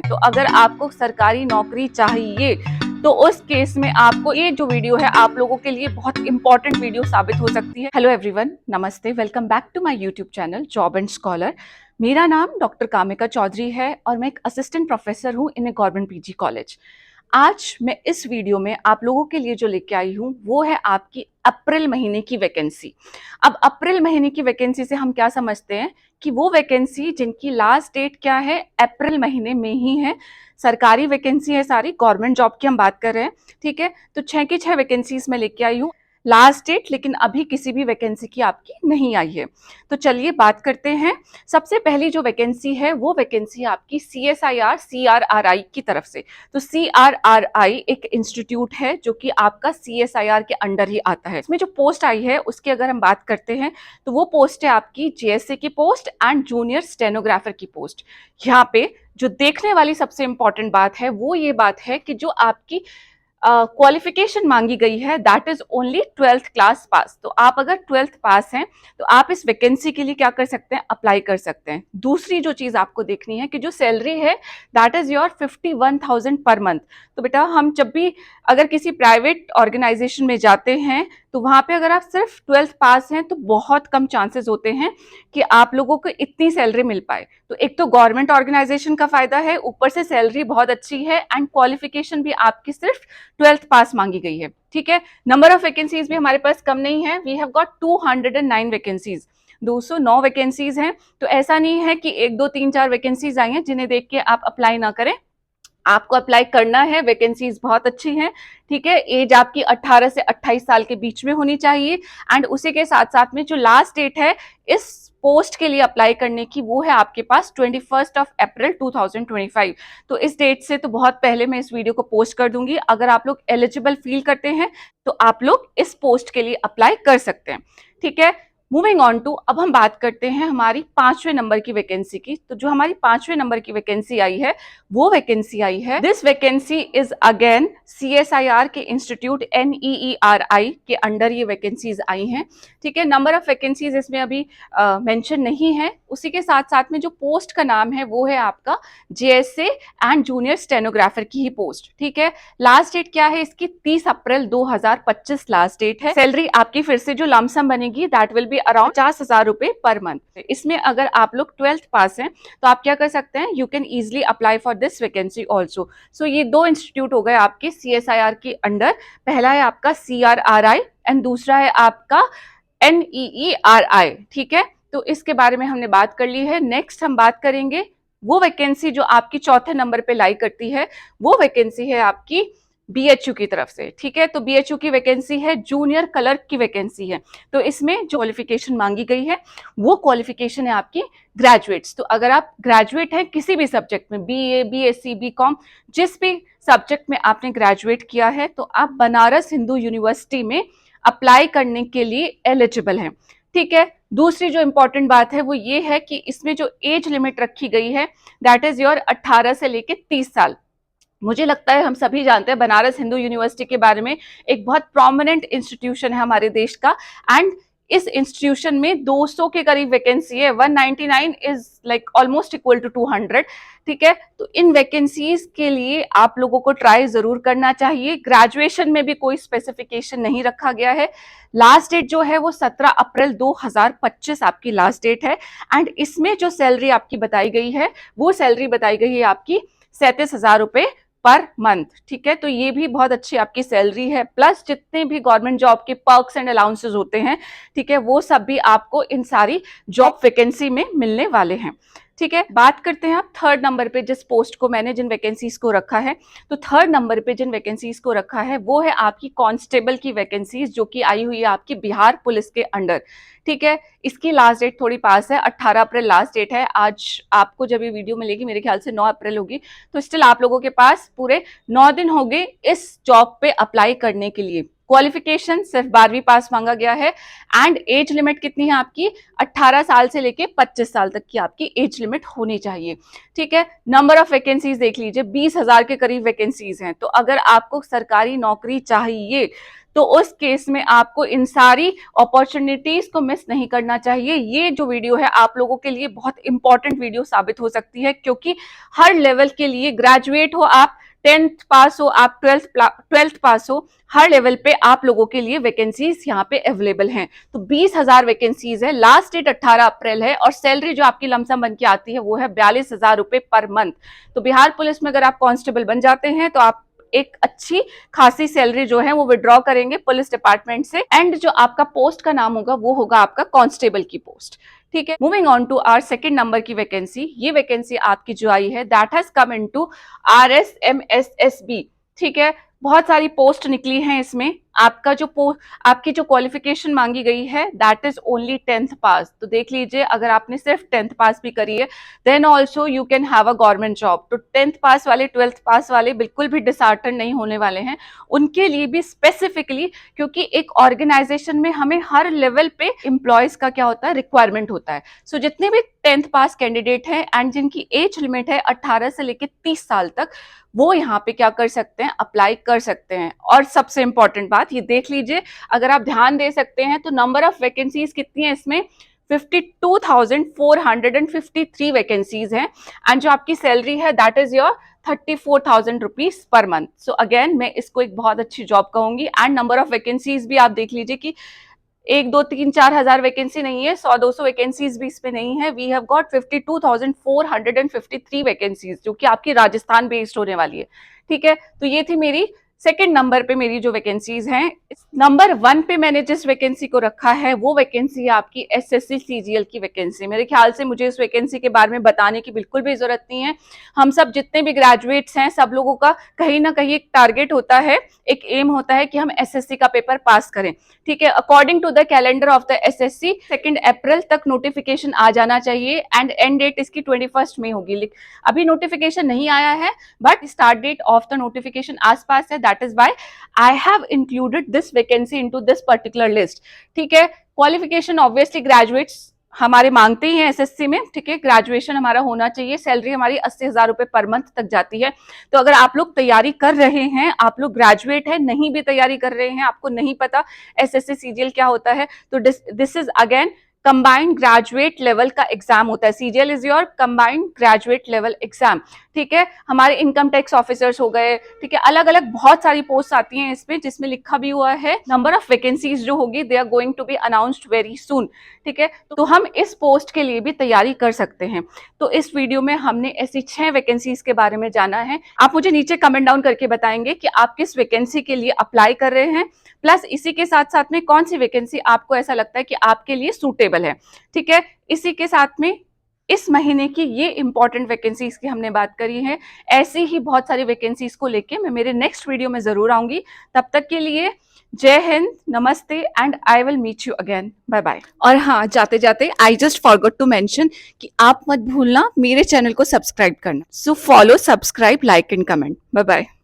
तो अगर आपको सरकारी नौकरी चाहिए तो उस केस में आपको ये जो वीडियो है आप लोगों के लिए बहुत इंपॉर्टेंट वीडियो साबित हो सकती है। हेलो एवरीवन, नमस्ते, welcome back to my YouTube channel job and scholar. मेरा नाम डॉक्टर कामिका चौधरी है और मैं एक असिस्टेंट प्रोफेसर हूँ इन ए गवर्नमेंट पीजी कॉलेज। आज मैं इस वीडियो में आप लोगों के लिए जो लेके आई हूँ वो है आपकी अप्रैल महीने की वैकेंसी। अब अप्रैल महीने की वैकेंसी से हम क्या समझते हैं कि वो वैकेंसी जिनकी लास्ट डेट क्या है, अप्रैल महीने में ही है। सरकारी वैकेंसी है, सारी गवर्नमेंट जॉब की हम बात कर रहे हैं। ठीक है, तो 6 की 6 वैकेंसीज में लेके आई हूँ लास्ट डेट, लेकिन अभी किसी भी वैकेंसी की आपकी नहीं आई है। तो चलिए बात करते हैं। सबसे पहली जो वैकेंसी है वो वैकेंसी आपकी CSIR CRRI की तरफ से। तो CRRI एक इंस्टीट्यूट है जो कि आपका CSIR के अंडर ही आता है। इसमें जो पोस्ट आई है उसकी अगर हम बात करते हैं तो वो पोस्ट है आपकी JSA की पोस्ट एंड जूनियर स्टेनोग्राफर की पोस्ट। यहाँ पे जो देखने वाली सबसे इंपॉर्टेंट बात है वो ये बात है कि जो आपकी क्वालिफिकेशन मांगी गई है that is only 12th class pass. तो आप अगर 12th पास हैं तो आप इस वैकेंसी के लिए क्या कर सकते हैं, अप्लाई कर सकते हैं। दूसरी जो चीज आपको देखनी है कि जो सैलरी है that is your 51,000 per month. तो बेटा हम जब भी अगर किसी प्राइवेट ऑर्गेनाइजेशन में जाते हैं तो वहां पे अगर आप सिर्फ 12th पास हैं तो बहुत कम चांसेस होते हैं कि आप लोगों को इतनी सैलरी मिल पाए। तो एक तो गवर्नमेंट ऑर्गेनाइजेशन का फायदा है, ऊपर से सैलरी बहुत अच्छी है एंड क्वालिफिकेशन भी आपकी सिर्फ 12th पास मांगी गई है। ठीक है, नंबर ऑफ वैकेंसीज भी हमारे पास कम नहीं है। We have got 209 vacancies, 209 vacancies हैं। तो ऐसा नहीं है कि 1 2 3 4 वैकेंसीज आई हैं जिन्हें देख के आप अप्लाई ना करें। आपको अप्लाई करना है, वैकेंसीज बहुत अच्छी हैं। ठीक है, एज आपकी 18 से 28 साल के बीच में होनी चाहिए एंड उसी के साथ साथ में जो लास्ट डेट है इस पोस्ट के लिए अप्लाई करने की वो है आपके पास 21 अप्रैल 2025। तो इस डेट से तो बहुत पहले मैं इस वीडियो को पोस्ट कर दूंगी। अगर आप लोग एलिजिबल फील करते हैं तो आप लोग इस पोस्ट के लिए अप्लाई कर सकते हैं। ठीक है, मूविंग ऑन टू, अब हम बात करते हैं हमारी 5वें नंबर की वैकेंसी की। तो जो हमारी 5वें नंबर की वैकेंसी आई है वो वैकेंसी आई है, this vacancy is again CSIR के इंस्टीट्यूट NEERI के अंडर ये वैकेंसीज आई हैं। ठीक है, नंबर ऑफ वैकेंसीज इसमें अभी मेंशन नहीं है। उसी के साथ साथ में जो पोस्ट का नाम है वो है आपका JSA एंड जूनियर स्टेनोग्राफर की ही पोस्ट। ठीक है, लास्ट डेट क्या है इसकी, 30 अप्रैल 2025 लास्ट डेट है। सैलरी आपकी फिर से जो लमसम बनेगी दैट विल बी अराउंड 50,000 रुपए पर मंथ। इसमें अगर आप लोग 12th पास हैं तो आप क्या कर सकते हैं, you can easily apply for this vacancy also. सो ये 2 इंस्टीट्यूट हो गए आपके CSIR के अंडर। पहला है आपका CRRI एंड दूसरा है आपका NEERI। ठीक है, तो इसके बारे में हमने बात कर ली है। नेक्स्ट हम बात करेंगे वो वैकेंसी जो आपकी चौथे नंबर पे लाई करती है, वो वैकेंसी है आपकी BHU की तरफ से। ठीक है, तो BHU की वैकेंसी है जूनियर क्लर्क की वैकेंसी है। तो इसमें जो क्वालिफिकेशन मांगी गई है वो क्वालिफिकेशन है आपकी ग्रेजुएट्स। तो अगर आप ग्रेजुएट हैं किसी भी सब्जेक्ट में, BA BSc BCom, जिस भी सब्जेक्ट में आपने ग्रेजुएट किया है तो आप बनारस हिंदू यूनिवर्सिटी में अप्लाई करने के लिए एलिजिबल हैं। ठीक है, दूसरी जो इंपॉर्टेंट बात है वो ये है कि इसमें जो एज लिमिट रखी गई है दैट इज योर 18 से लेके 30 साल। मुझे लगता है हम सभी जानते हैं बनारस हिंदू यूनिवर्सिटी के बारे में, एक बहुत प्रोमिनेंट इंस्टीट्यूशन है हमारे देश का एंड इस इंस्टीट्यूशन में 200 के करीब वैकेंसी है। 199 is like almost equal to 200। ठीक है, तो इन वैकेंसीज के लिए आप लोगों को ट्राई जरूर करना चाहिए। ग्रेजुएशन में भी कोई स्पेसिफिकेशन नहीं रखा गया है। लास्ट डेट जो है वो 17 अप्रैल 2025 आपकी लास्ट डेट है एंड इसमें जो सैलरी आपकी बताई गई है वो सैलरी बताई गई है आपकी 37,000 रुपए पर मंथ। ठीक है, तो ये भी बहुत अच्छी आपकी सैलरी है, प्लस जितने भी गवर्नमेंट जॉब के पर्क्स एंड अलाउंसेस होते हैं, ठीक है, वो सब भी आपको इन सारी जॉब वैकेंसी में मिलने वाले हैं। ठीक है, बात करते हैं आप थर्ड नंबर पे जिस पोस्ट को मैंने जिन वैकेंसीज को रखा है। तो थर्ड नंबर पे जिन वैकेंसीज को रखा है वो है आपकी कांस्टेबल की वैकेंसीज जो कि आई हुई है आपकी बिहार पुलिस के अंडर। ठीक है, इसकी लास्ट डेट थोड़ी पास है, 18 अप्रैल लास्ट डेट है। आज आपको जब ये वीडियो मिलेगी मेरे ख्याल से 9 अप्रैल होगी, तो स्टिल आप लोगों के पास पूरे 9 दिन हो गए इस जॉब पे अप्लाई करने के लिए। क्वालिफिकेशन सिर्फ 12वीं पास मांगा गया है एंड एज लिमिट कितनी है आपकी 18 साल से लेके 25 साल तक की आपकी एज लिमिट होनी चाहिए। ठीक है, नंबर ऑफ वैकेंसीज देख लीजिए 20,000 के करीब वैकेंसीज हैं। तो अगर आपको सरकारी नौकरी चाहिए तो उस केस में आपको इन सारी अपॉर्चुनिटीज को मिस नहीं करना चाहिए। ये जो वीडियो है आप लोगों के लिए बहुत इंपॉर्टेंट वीडियो साबित हो सकती है, क्योंकि हर लेवल के लिए, ग्रेजुएट हो आप, 10th पास हो आप, 12th पास हो, हर लेवल पे आप लोगों के लिए वैकेंसीज यहाँ पे अवेलेबल हैं। तो 20,000 वैकेंसीज है, लास्ट डेट 18 अप्रैल है और सैलरी जो आपकी लमसम बन के आती है वो है 42,000 रुपए पर मंथ। तो बिहार पुलिस में अगर आप कांस्टेबल बन जाते हैं तो आप एक अच्छी खासी सैलरी जो है वो विड्रॉ करेंगे पुलिस डिपार्टमेंट से, एंड जो आपका पोस्ट का नाम होगा वो होगा आपका कांस्टेबल की पोस्ट। ठीक है, moving on to our second number की वैकेंसी। ये वैकेंसी आपकी जो आई है that has come into RSMSSB। ठीक है, बहुत सारी पोस्ट निकली हैं इसमें। आपकी जो क्वालिफिकेशन मांगी गई है दैट इज ओनली 10th पास। तो देख लीजिए, अगर आपने सिर्फ 10th पास भी करी है then also you can have a government job. तो 10th पास वाले, 12th पास वाले बिल्कुल भी डिसहार्टन नहीं होने वाले हैं, उनके लिए भी स्पेसिफिकली, क्योंकि एक ऑर्गेनाइजेशन में हमें हर लेवल पे एम्प्लॉयज का क्या होता है, रिक्वायरमेंट होता है। सो जितने भी 10th पास कैंडिडेट है एंड जिनकी एज लिमिट है 18 से लेकर 30 साल तक, वो यहाँ पे क्या कर सकते हैं, अप्लाई कर सकते हैं। और सबसे इंपॉर्टेंट बात ये देख लीजिए, अगर आप ध्यान दे सकते हैं तो नंबर ऑफ वैकेंसीज कितनी है इसमें, 52,453 वैकेंसीज हैं एंड जो आपकी सैलरी है that is your 34,000 rupees per month. So again मैं इसको एक बहुत अच्छी जॉब कहूंगी। एंड नंबर ऑफ वैकेंसीज भी आप देख लीजिए कि 1, 2, 3, 4 हजार वैकेंसी नहीं है, 100-200 वैकेंसीज भी इसमें नहीं है। वी हैव गॉट 52,453 वैकेंसीज जो कि आपकी राजस्थान बेस्ड होने वाली है। ठीक है, तो ये थी मेरी सेकंड नंबर पे मेरी जो वैकेंसीज हैं। नंबर 1 पे मैंने जिस वैकेंसी को रखा है वो वैकेंसी है आपकी SSC CGL की वैकेंसी। मेरे ख्याल से मुझे इस वैकेंसी के बारे में बताने की बिल्कुल भी जरूरत नहीं है। हम सब जितने भी ग्रेजुएट्स हैं सब लोगों का कहीं ना कहीं एक टारगेट होता है, एक एम होता है कि हम SSC का पेपर पास करें। ठीक है, according to the calendar of the SSC 2 April तक नोटिफिकेशन आ जाना चाहिए एंड एंड डेट इसकी 21 मई होगी। अभी नोटिफिकेशन नहीं आया है but start date of the notification आसपास है, that is why I have included this vacancy into this particular list. ठीक है, क्वालिफिकेशन ऑब्वियसली ग्रेजुएट्स हमारे मांगते ही हैं एसएससी में। ठीक है, ग्रेजुएशन हमारा होना चाहिए, सैलरी हमारी 80,000 रुपए पर मंथ तक जाती है। तो अगर आप लोग तैयारी कर रहे हैं, आप लोग ग्रेजुएट हैं, नहीं भी तैयारी कर रहे हैं, आपको नहीं पता एसएससी सीजीएल क्या होता है, तो this is again combined graduate level का एग्जाम होता है। CGL is your combined graduate level exam. ठीक है, हमारे इनकम टैक्स ऑफिसर्स हो गए, ठीक है, अलग अलग बहुत सारी पोस्ट आती हैं इसमें, जिसमें लिखा भी हुआ है नंबर ऑफ वैकेंसीज जो होगी they are going to be announced very soon. ठीक है, तो हम इस पोस्ट के लिए भी तैयारी कर सकते हैं। तो इस वीडियो में हमने ऐसी 6 वैकेंसीज के बारे में जाना है। आप मुझे नीचे कमेंट डाउन करके बताएंगे कि आप किस वैकेंसी के लिए अप्लाई कर रहे हैं, प्लस इसी के साथ साथ में कौन सी वैकेंसी आपको ऐसा लगता है कि आपके लिए सूटेबल है। ठीक है, इसी के साथ में इस महीने की ये इंपॉर्टेंट वैकेंसीज की हमने बात करी है। ऐसी ही बहुत सारी वैकेंसीज को लेके मैं मेरे नेक्स्ट वीडियो में जरूर आऊंगी। तब तक के लिए जय हिंद, नमस्ते and I will meet you again, bye bye. और हाँ, जाते जाते I just forgot to mention कि आप मत भूलना मेरे चैनल को सब्सक्राइब करना। So follow, subscribe, like and comment. Bye bye.